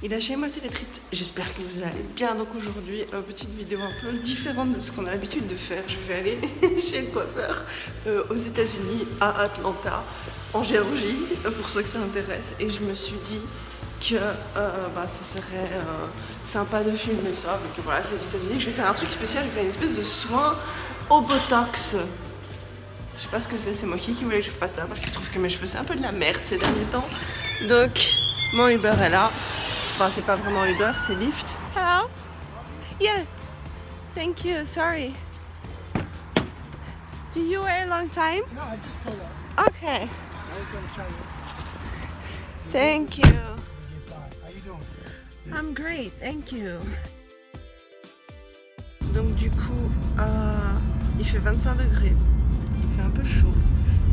Il a chez moi c'est les trites. J'espère que vous allez bien. Donc aujourd'hui, petite vidéo un peu différente de ce qu'on a l'habitude de faire. Je vais aller chez le coiffeur aux États-Unis, à Atlanta, en Géorgie, pour ceux que ça intéresse. Et je me suis dit que ce serait sympa de filmer ça. Donc voilà, c'est les États-Unis. Je vais faire un truc spécial. Je vais faire une espèce de soin au botox. Je sais pas ce que c'est Mochi qui voulait que je fasse ça parce qu'il trouve que mes cheveux c'est un peu de la merde ces derniers temps. Donc mon Uber est là. Enfin c'est pas vraiment Uber, c'est Lyft. Hello? Yeah. Thank you, sorry. Do you wait a long time? No, I just pulled up. Okay. I was gonna try it. Thank you. How you doing? I'm great, thank you. Donc du coup, il fait 25 degrés. Il fait un peu chaud.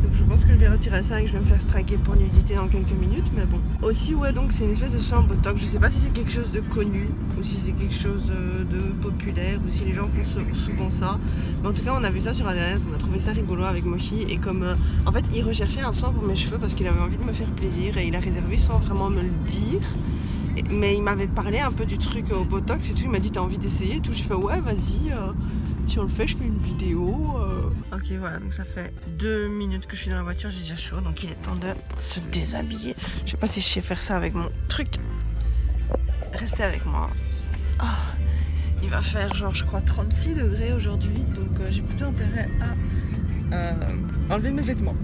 Donc je pense que je vais retirer ça et que je vais me faire striker pour nudité dans quelques minutes, mais bon. Aussi ouais, donc c'est une espèce de soin en botox. Je sais pas si c'est quelque chose de connu ou si c'est quelque chose de populaire ou si les gens font souvent ça. Mais en tout cas on a vu ça sur internet, on a trouvé ça rigolo avec Mochi. Et comme en fait il recherchait un soin pour mes cheveux parce qu'il avait envie de me faire plaisir et il a réservé sans vraiment me le dire. Mais il m'avait parlé un peu du truc au botox et tout, il m'a dit t'as envie d'essayer et tout, j'ai fait ouais vas-y, si on le fait je fais une vidéo. Ok voilà, donc ça fait 2 minutes que je suis dans la voiture, j'ai déjà chaud, donc il est temps de se déshabiller. Je sais pas si je sais faire ça avec mon truc. Restez avec moi. Il va faire genre je crois 36 degrés aujourd'hui, donc j'ai plutôt intérêt à enlever mes vêtements.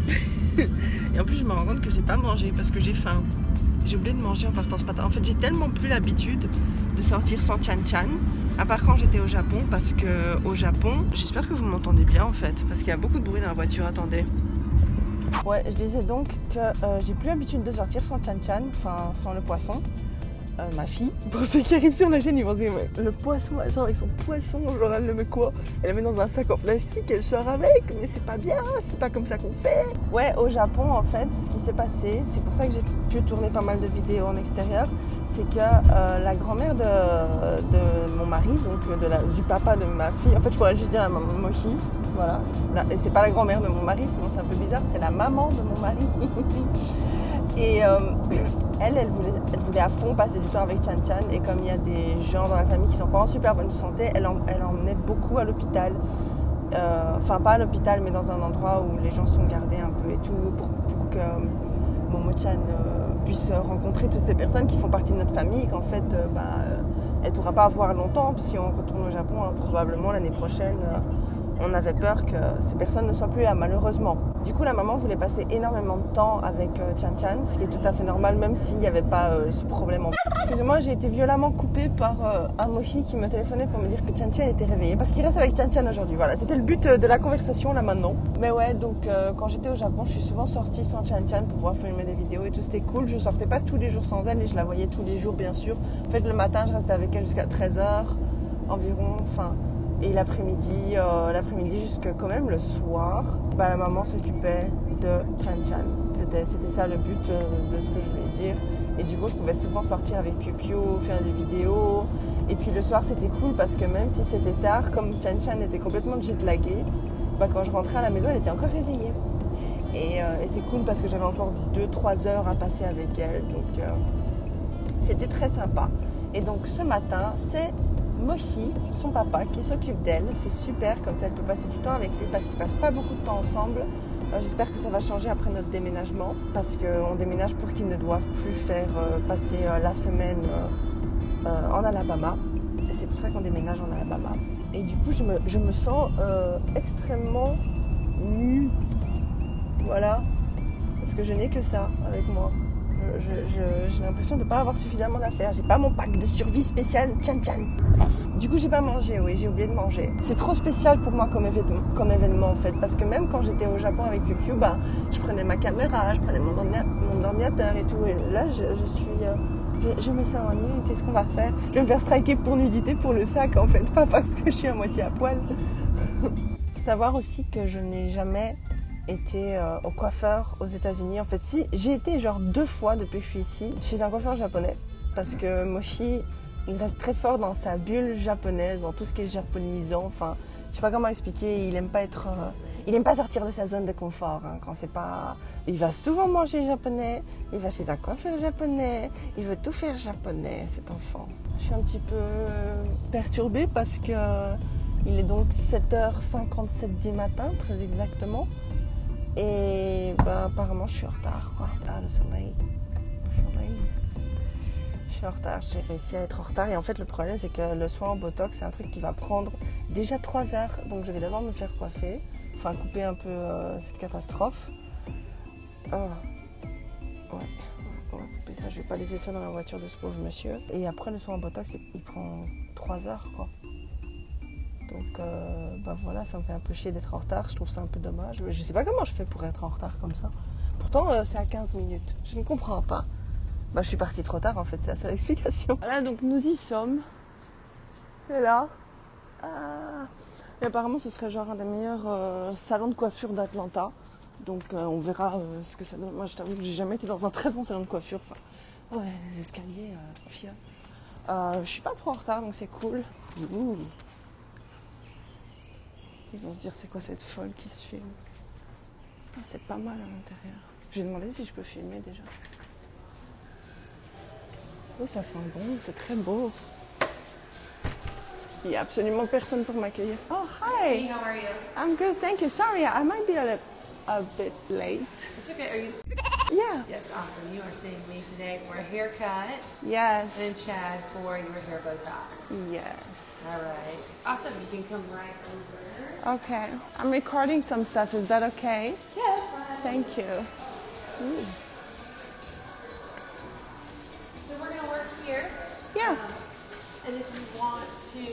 Et en plus je me rends compte que j'ai pas mangé parce que j'ai faim. J'ai oublié de manger en partant ce matin. En fait, j'ai tellement plus l'habitude de sortir sans Chan-Chan, à part quand j'étais au Japon, parce que au Japon, j'espère que vous m'entendez bien en fait, parce qu'il y a beaucoup de bruit dans la voiture, attendez. Ouais, je disais donc que j'ai plus l'habitude de sortir sans Chan-Chan, enfin sans le poisson. Ma fille, pour ceux qui arrivent sur la chaîne, ils vont se dire le poisson, elle sort avec son poisson, genre elle le met quoi? Elle le met dans un sac en plastique, elle sort avec, mais c'est pas bien, c'est pas comme ça qu'on fait. Ouais, au Japon en fait, ce qui s'est passé, c'est pour ça que j'ai pu tourner pas mal de vidéos en extérieur, c'est que la grand-mère de mon mari, donc du papa de ma fille, en fait je pourrais juste dire la maman Mochi, voilà, et c'est pas la grand-mère de mon mari, sinon c'est un peu bizarre, c'est la maman de mon mari. Et elle voulait à fond passer du temps avec Chan-Chan, et comme il y a des gens dans la famille qui sont pas en super bonne santé, elle emmenait beaucoup à l'hôpital. Enfin pas à l'hôpital mais dans un endroit où les gens sont gardés un peu et tout pour que Momo-chan puisse rencontrer toutes ces personnes qui font partie de notre famille et qu'en fait elle pourra pas avoir longtemps si on retourne au Japon, hein, probablement l'année prochaine. On avait peur que ces personnes ne soient plus là, malheureusement. Du coup, la maman voulait passer énormément de temps avec Chan-Chan, ce qui est tout à fait normal, même s'il n'y avait pas ce problème. Excusez-moi, j'ai été violemment coupée par un Mochi qui me téléphonait pour me dire que Chan-Chan était réveillé. Parce qu'il reste avec Chan-Chan aujourd'hui. Voilà, c'était le but de la conversation là maintenant. Mais ouais, donc quand j'étais au Japon, je suis souvent sortie sans Chan-Chan pour pouvoir filmer des vidéos et tout. C'était cool. Je sortais pas tous les jours sans elle et je la voyais tous les jours, bien sûr. En fait, le matin, je restais avec elle jusqu'à 13h environ. Enfin. Et l'après-midi jusque quand même le soir, la maman s'occupait de Chan-Chan. C'était ça le but de ce que je voulais dire. Et du coup, je pouvais souvent sortir avec Piu-Piu, faire des vidéos. Et puis le soir, c'était cool parce que même si c'était tard, comme Chan-Chan était complètement jet-laguée, quand je rentrais à la maison, elle était encore réveillée. Et c'est cool parce que j'avais encore 2-3 heures à passer avec elle. Donc c'était très sympa. Et donc ce matin, c'est Mochi, son papa, qui s'occupe d'elle. C'est super, comme ça elle peut passer du temps avec lui parce qu'ils passent pas beaucoup de temps ensemble. J'espère que ça va changer après notre déménagement parce qu'on déménage pour qu'ils ne doivent plus faire passer la semaine en Alabama. Et c'est pour ça qu'on déménage en Alabama. Et du coup, je me sens extrêmement nue. Voilà. Parce que je n'ai que ça avec moi. J'ai l'impression de ne pas avoir suffisamment d'affaires. J'ai pas mon pack de survie spécial Chan-Chan. Du coup, j'ai pas mangé, oui, j'ai oublié de manger. C'est trop spécial pour moi comme événement en fait. Parce que même quand j'étais au Japon avec Piu-Piu, je prenais ma caméra, je prenais mon ordinateur et tout. Et là, je me sens en nu. Qu'est-ce qu'on va faire? Je vais me faire striker pour nudité pour le sac en fait. Pas parce que je suis à moitié à poil. Faut savoir aussi que je n'ai jamais été au coiffeur aux États-Unis. En fait, si, j'ai été genre 2 fois depuis que je suis ici chez un coiffeur japonais parce que Mochi, il reste très fort dans sa bulle japonaise, dans tout ce qui est japonisant. Enfin, je sais pas comment expliquer. Il aime pas être il aime pas sortir de sa zone de confort. Hein, quand c'est pas, il va souvent manger japonais, il va chez un coiffeur japonais, il veut tout faire japonais, cet enfant. Je suis un petit peu perturbée parce que il est donc 7h57 du matin, très exactement. Et ben, apparemment, je suis en retard, quoi. Ah, le soleil. Je suis en retard, j'ai réussi à être en retard. Et en fait, le problème, c'est que le soin en Botox, c'est un truc qui va prendre déjà 3 heures. Donc, je vais d'abord me faire coiffer, enfin, couper un peu cette catastrophe. Ouais, on va couper ça. Je vais pas laisser ça dans la voiture de ce pauvre monsieur. Et après, le soin en Botox, il prend 3 heures, quoi. Donc, bah voilà, ça me fait un peu chier d'être en retard. Je trouve ça un peu dommage. Je sais pas comment je fais pour être en retard comme ça. Pourtant, c'est à 15 minutes. Je ne comprends pas. Bah, je suis partie trop tard, en fait. C'est la seule explication. Voilà, donc nous y sommes. C'est là. Ah. Et apparemment, ce serait genre un des meilleurs salons de coiffure d'Atlanta. Donc, on verra ce que ça donne. Moi, je t'avoue que j'ai jamais été dans un très bon salon de coiffure. Enfin, ouais, les escaliers, je suis pas trop en retard, donc c'est cool. Ouh. Ils vont se dire, c'est quoi cette folle qui se filme? Ah, c'est pas mal à l'intérieur. J'ai demandé si je peux filmer déjà. Oh, ça sent bon, c'est très beau. Il n'y a absolument personne pour m'accueillir. Oh, hi! Hey, how are you? I'm good, thank you. Sorry, I might be a bit late. It's okay. Are you? Yeah. Yes, awesome. You are seeing me today for a haircut Yes. and Chad for your hair Botox. Yes. All right. Awesome. You can come right over. Okay. I'm recording some stuff. Is that okay? Yeah, that's fine. Thank you. Ooh. So we're gonna work here. Yeah. And if you want to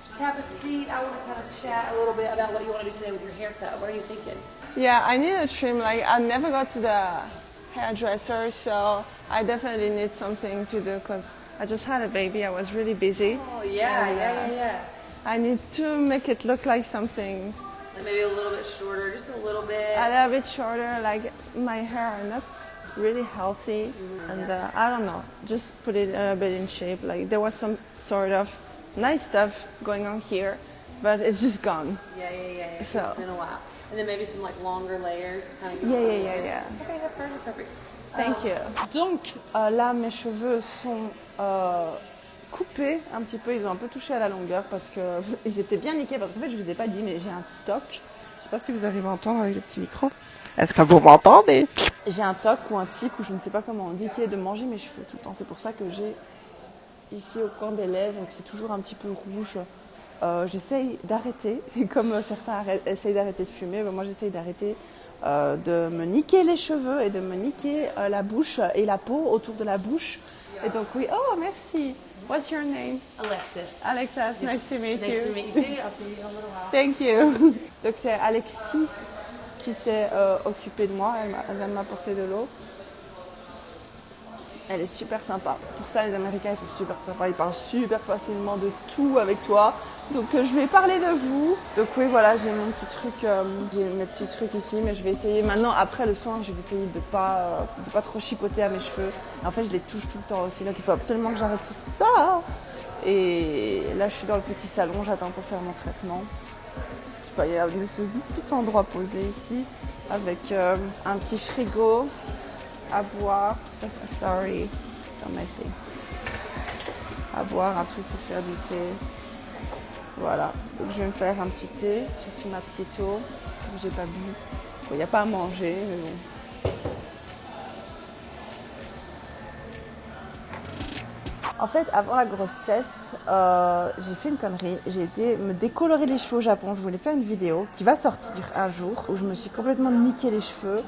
just have a seat, I want to kind of chat a little bit about what you want to do today with your haircut. What are you thinking? Yeah, I need a trim. Like, I never got to the hairdresser, so I definitely need something to do because I just had a baby. I was really busy. Oh yeah, And, yeah. I need to make it look like something Like maybe a little bit shorter, just a little bit. a little bit shorter. Like, my hair are not really healthy, and I don't know. Just put it a little bit in shape. Like, there was some sort of nice stuff going on here, but it's just gone. Yeah. So- It's been a while. And then maybe some like longer layers, kind of give Yeah, some yeah, layers. yeah. Okay, that's perfect. Thank you. Donc là, mes cheveux sont coupés un petit peu. Ils ont un peu touché à la longueur parce que ils étaient bien niqués. Parce qu'en fait, je vous ai pas dit, mais j'ai un toc. Je sais pas si vous arrivez à entendre avec le petit micro. Est-ce que vous m'entendez? J'ai un toc ou un tic ou je ne sais pas comment on dit qui est de manger mes cheveux tout le temps. C'est pour ça que j'ai ici au coin des lèvres, donc c'est toujours un petit peu rouge. J'essaye d'arrêter, et comme certains essayent d'arrêter de fumer, moi j'essaye d'arrêter de me niquer les cheveux et de me niquer la bouche et la peau autour de la bouche. Et donc oui, oh merci. What's your name? Alexis. Alexis, nice to meet you. Nice to meet you too. I'll see you in a little while. Thank you. Donc c'est Alexis qui s'est occupée de moi, elle vient de m'apporter de l'eau. Elle est super sympa. Pour ça, les Américains, ils sont super sympas. Ils parlent super facilement de tout avec toi. Donc, je vais parler de vous. Donc, oui, voilà, j'ai mon petit truc, j'ai mes petits trucs ici. Mais je vais essayer maintenant, après le soin, je vais essayer de pas trop chipoter à mes cheveux. En fait, je les touche tout le temps aussi. Donc, il faut absolument que j'arrête tout ça. Et là, je suis dans le petit salon. J'attends pour faire mon traitement. Je sais pas, il y a une espèce de petit endroit posé ici. Avec un petit frigo à boire, sorry, so messy. À boire, un truc pour faire du thé. Voilà, donc je vais me faire un petit thé. J'ai reçu ma petite eau, j'ai pas bu. Bon, il n'y a pas à manger, mais bon. En fait, avant la grossesse, j'ai fait une connerie. J'ai été me décolorer les cheveux au Japon. Je voulais faire une vidéo qui va sortir un jour où je me suis complètement niqué les cheveux.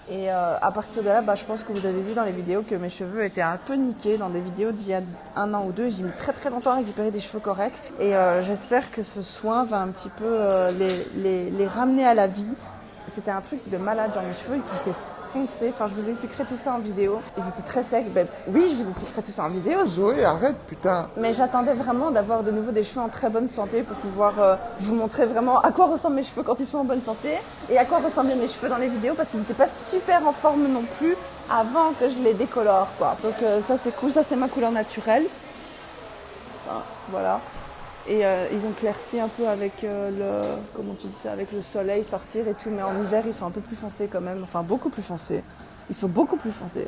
Et à partir de là, je pense que vous avez vu dans les vidéos que mes cheveux étaient un peu niqués. Dans des vidéos d'il y a 1 an ou 2, j'ai mis très très longtemps à récupérer des cheveux corrects. Et j'espère que ce soin va un petit peu les ramener à la vie. C'était un truc de malade, genre mes cheveux ils poussaient foncés. Enfin, je vous expliquerai tout ça en vidéo. Ils étaient très secs. Oui, je vous expliquerai tout ça en vidéo. Zoé, arrête, putain. Mais j'attendais vraiment d'avoir de nouveau des cheveux en très bonne santé pour pouvoir vous montrer vraiment à quoi ressemblent mes cheveux quand ils sont en bonne santé et à quoi ressemblaient mes cheveux dans les vidéos parce qu'ils n'étaient pas super en forme non plus avant que je les décolore, quoi. Donc ça c'est cool, ça c'est ma couleur naturelle. Enfin, voilà. Et ils ont clairci un peu avec comment tu dis ça, avec le soleil, sortir et tout. Mais en hiver, ils sont un peu plus foncés quand même. Enfin, beaucoup plus foncés. Ils sont beaucoup plus foncés.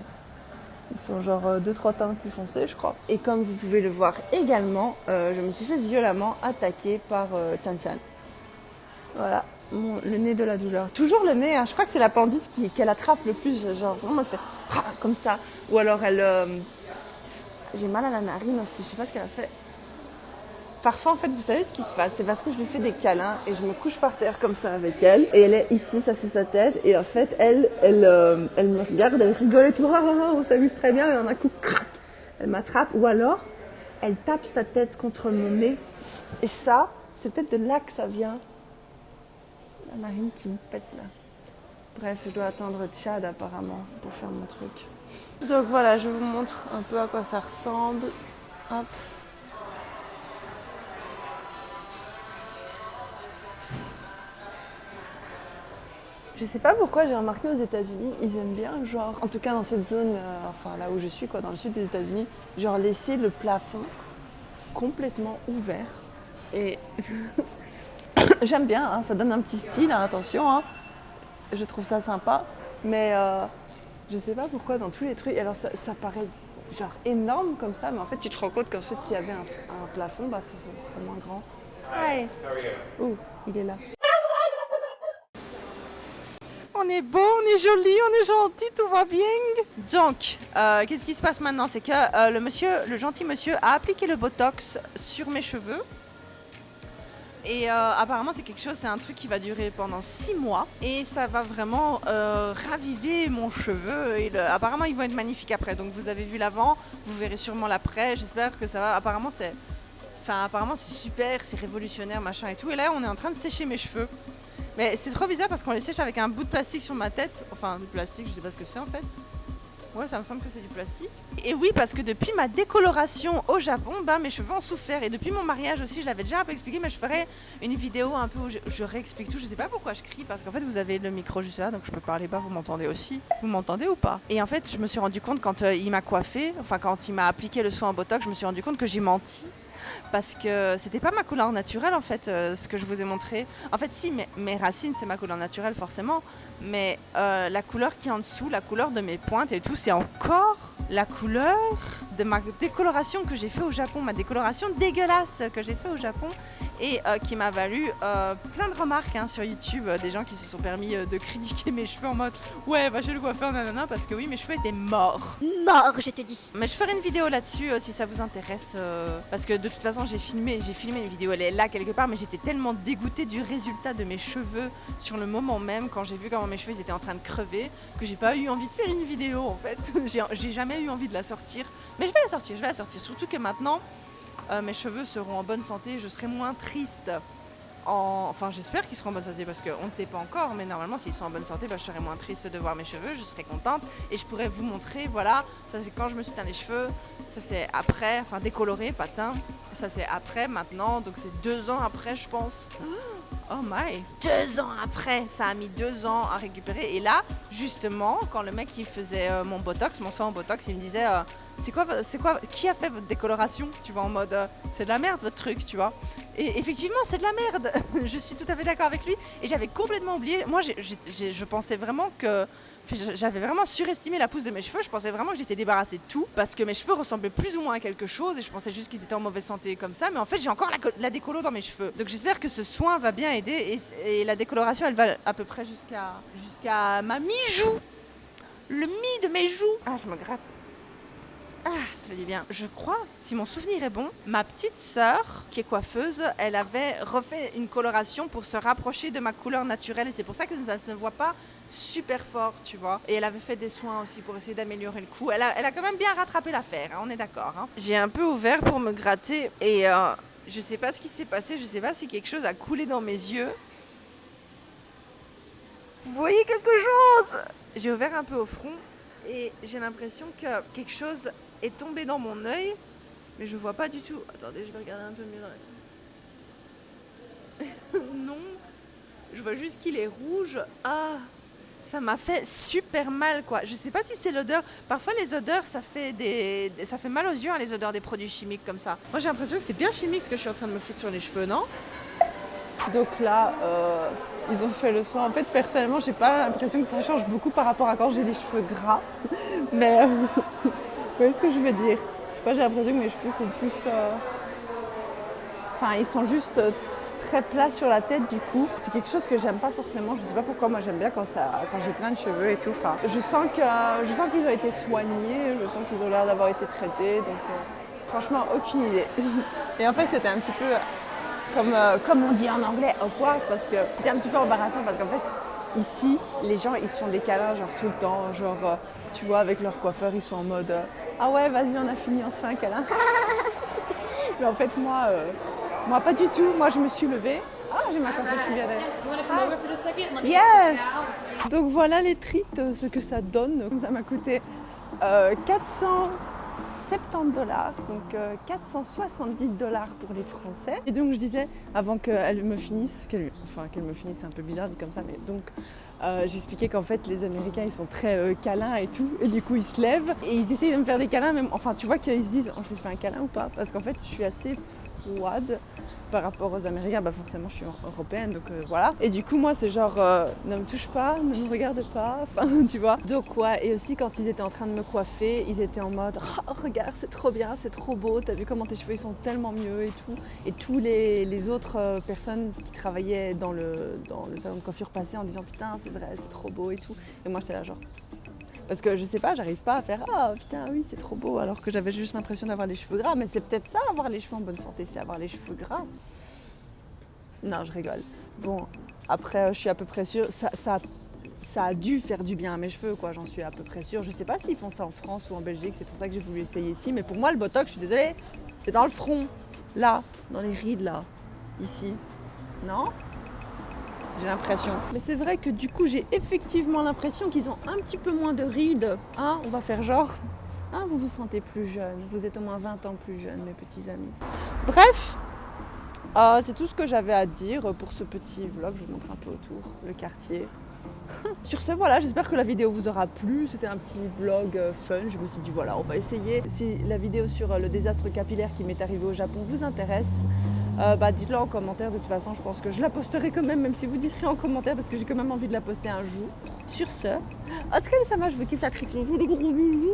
Ils sont genre 2-3 teintes plus foncés, je crois. Et comme vous pouvez le voir également, je me suis fait violemment attaquer par Chan Chan. Voilà, le nez de la douleur. Toujours le nez, hein. Je crois que c'est l'appendice qu'elle attrape le plus. Genre vraiment, elle fait comme ça. Ou alors elle... j'ai mal à la narine aussi, je sais pas ce qu'elle a fait. Parfois, en fait, vous savez ce qui se passe, c'est parce que je lui fais des câlins et je me couche par terre comme ça avec elle. Et elle est ici, ça c'est sa tête. Et en fait, elle me regarde, elle rigole et tout. On s'amuse très bien. Et en un coup, crac, elle m'attrape. Ou alors, elle tape sa tête contre mon nez. Et ça, c'est peut-être de là que ça vient. La narine qui me pète là. Bref, je dois attendre Tchad apparemment pour faire mon truc. Donc voilà, je vous montre un peu à quoi ça ressemble. Hop. Je sais pas pourquoi j'ai remarqué aux États-Unis, ils aiment bien, genre, en tout cas dans cette zone, enfin là où je suis, quoi, dans le sud des États-Unis, genre laisser le plafond complètement ouvert. Et j'aime bien, hein, ça donne un petit style, hein, attention, hein. Je trouve ça sympa, mais je sais pas pourquoi dans tous les trucs. Alors ça paraît genre énorme comme ça, mais en fait tu te rends compte qu'en fait s'il y avait un plafond, bah ça serait moins grand. Hi. Ouh, il est là. On est beau, on est joli, on est gentil, tout va bien. Donc, qu'est-ce qui se passe maintenant? C'est que le gentil monsieur a appliqué le Botox sur mes cheveux. Et apparemment c'est un truc qui va durer pendant 6 mois. Et ça va vraiment raviver mon cheveu. Et apparemment ils vont être magnifiques après. Donc vous avez vu l'avant, vous verrez sûrement l'après. J'espère que ça va. Apparemment c'est super, c'est révolutionnaire, machin et tout. Et là on est en train de sécher mes cheveux. Mais c'est trop bizarre parce qu'on les sèche avec un bout de plastique sur ma tête. Enfin, du plastique, je sais pas ce que c'est en fait. Ouais, ça me semble que c'est du plastique. Et oui, parce que depuis ma décoloration au Japon, mes cheveux ont souffert. Et depuis mon mariage aussi, je l'avais déjà un peu expliqué, mais je ferai une vidéo un peu où je réexplique tout. Je sais pas pourquoi je crie, parce qu'en fait, vous avez le micro juste là, donc je peux parler pas, vous m'entendez aussi. Vous m'entendez ou pas? Et en fait, je me suis rendu compte quand il m'a coiffé, enfin quand il m'a appliqué le soin en Botox, je me suis rendu compte que j'ai menti. Parce que c'était pas ma couleur naturelle en fait, ce que je vous ai montré. En fait si, mes racines c'est ma couleur naturelle forcément, mais la couleur qui est en dessous, la couleur de mes pointes et tout, c'est encore la couleur de ma décoloration que j'ai fait au Japon, ma décoloration dégueulasse que j'ai fait au Japon et qui m'a valu plein de remarques sur YouTube, des gens qui se sont permis de critiquer mes cheveux en mode ouais va chez le coiffeur nanana parce que oui mes cheveux étaient morts. Mort, je te dis. Mais je ferai une vidéo là-dessus si ça vous intéresse parce que de toute façon j'ai filmé une vidéo, elle est là quelque part, mais j'étais tellement dégoûtée du résultat de mes cheveux sur le moment même quand j'ai vu comment mes cheveux étaient en train de crever que j'ai pas eu envie de faire une vidéo en fait. J'ai jamais eu envie de la sortir, mais je vais la sortir, surtout que maintenant mes cheveux seront en bonne santé, je serai moins triste. Enfin j'espère qu'ils seront en bonne santé parce qu'on ne sait pas encore, mais normalement s'ils sont en bonne santé, je serai moins triste de voir mes cheveux, je serai contente et je pourrais vous montrer, voilà, ça c'est quand je me suis teint les cheveux, ça c'est après, enfin décoloré, pas teint, ça c'est après maintenant, donc c'est 2 ans après je pense. Oh my, 2 ans après, ça a mis 2 ans à récupérer et là justement quand le mec il faisait mon botox, mon soin en botox, il me disait c'est quoi, qui a fait votre décoloration, tu vois, en mode c'est de la merde votre truc, tu vois. Et effectivement c'est de la merde. Je suis tout à fait d'accord avec lui et j'avais complètement oublié. Moi je pensais vraiment que j'avais vraiment surestimé la pousse de mes cheveux. Je pensais vraiment que j'étais débarrassée de tout parce que mes cheveux ressemblaient plus ou moins à quelque chose et je pensais juste qu'ils étaient en mauvaise santé comme ça, mais en fait j'ai encore la décolo dans mes cheveux. Donc j'espère que ce soin va bien aider et la décoloration elle va à peu près jusqu'à ma mi-joue. Le mi de mes joues. Ah je me gratte. Ah, ça fait du bien. Je crois, si mon souvenir est bon, ma petite sœur, qui est coiffeuse, elle avait refait une coloration pour se rapprocher de ma couleur naturelle et c'est pour ça que ça ne se voit pas super fort, tu vois. Et elle avait fait des soins aussi pour essayer d'améliorer le coup. Elle a quand même bien rattrapé l'affaire, on est d'accord. J'ai un peu ouvert pour me gratter et je sais pas ce qui s'est passé, je sais pas si quelque chose a coulé dans mes yeux. Vous voyez quelque chose? J'ai ouvert un peu au front et j'ai l'impression que quelque chose est tombé dans mon œil, mais je vois pas du tout. Attendez, je vais regarder un peu mieux dans la... Non, je vois juste qu'il est rouge. Ah, Ça m'a fait super mal, quoi. Je sais pas si c'est l'odeur. Parfois, les odeurs, ça fait mal aux yeux, hein, les odeurs des produits chimiques comme ça. Moi, j'ai l'impression que c'est bien chimique ce que je suis en train de me foutre sur les cheveux, non? Donc là, ils ont fait le soin. En fait, personnellement, j'ai pas l'impression que ça change beaucoup par rapport à quand j'ai les cheveux gras. Mais vous voyez ce que je veux dire? Je sais pas, j'ai l'impression que mes cheveux sont plus... Enfin, ils sont juste très plats sur la tête du coup. C'est quelque chose que j'aime pas forcément. Je sais pas pourquoi. Moi, j'aime bien quand j'ai plein de cheveux et tout. Enfin, je sens qu'ils ont été soignés. Je sens qu'ils ont l'air d'avoir été traités. Donc, franchement, aucune idée. Et en fait, c'était un petit peu... Comme on dit en anglais, awkward, parce que c'était un petit peu embarrassant parce qu'en fait, ici, les gens, ils se font des câlins genre tout le temps, genre, tu vois, avec leur coiffeur, ils sont en mode ah ouais, vas-y, on a fini, on se fait un câlin. Mais en fait, moi, pas du tout. Moi, je me suis levée. Ah, j'ai ma coiffeuse qui vient d'être. You want to come over for just a second? Let me Yes! sit down. Donc voilà les treats, ce que ça donne. Ça m'a coûté 470 $, donc 470 $ pour les Français. Et donc je disais, avant qu'elle me finisse, qu'elle me finisse, c'est un peu bizarre dit comme ça, mais donc j'expliquais qu'en fait les Américains ils sont très câlins et tout, et du coup ils se lèvent et ils essayent de me faire des câlins, même, enfin tu vois qu'ils se disent oh, je lui fais un câlin ou pas, parce qu'en fait je suis assez froide par rapport aux Américains, bah forcément je suis européenne, donc voilà. Et du coup moi c'est genre ne me touche pas, ne me regarde pas, enfin tu vois. Donc ouais, et aussi quand ils étaient en train de me coiffer, ils étaient en mode oh, regarde c'est trop bien, c'est trop beau, t'as vu comment tes cheveux ils sont tellement mieux et tout. Et tous les autres personnes qui travaillaient dans le salon de coiffure passaient en disant putain c'est vrai, c'est trop beau et tout. Et moi j'étais là genre... Parce que je sais pas, j'arrive pas à faire ah putain oui c'est trop beau, alors que j'avais juste l'impression d'avoir les cheveux gras. Mais c'est peut-être ça, avoir les cheveux en bonne santé, c'est avoir les cheveux gras. Non, je rigole. Bon, après je suis à peu près sûre, ça a dû faire du bien à mes cheveux, quoi, j'en suis à peu près sûre. Je sais pas s'ils font ça en France ou en Belgique, c'est pour ça que j'ai voulu essayer ici. Mais pour moi le botox, je suis désolée, c'est dans le front, là, dans les rides là, ici. Non ? J'ai l'impression. Mais c'est vrai que du coup, j'ai effectivement l'impression qu'ils ont un petit peu moins de rides. Hein, on va faire genre. Hein, vous vous sentez plus jeune. Vous êtes au moins 20 ans plus jeune, mes petits amis. Bref, c'est tout ce que j'avais à dire pour ce petit vlog. Je vous montre un peu autour, le quartier. Sur ce, voilà, j'espère que la vidéo vous aura plu. C'était un petit vlog fun. Je me suis dit, voilà, on va essayer. Si la vidéo sur le désastre capillaire qui m'est arrivé au Japon vous intéresse, dites-le en commentaire. De toute façon, je pense que je la posterai quand même si vous dites rien en commentaire, parce que j'ai quand même envie de la poster un jour. Sur ce, en tout cas, ça marche, je vous kiffe la trique. Je vous fais des gros bisous.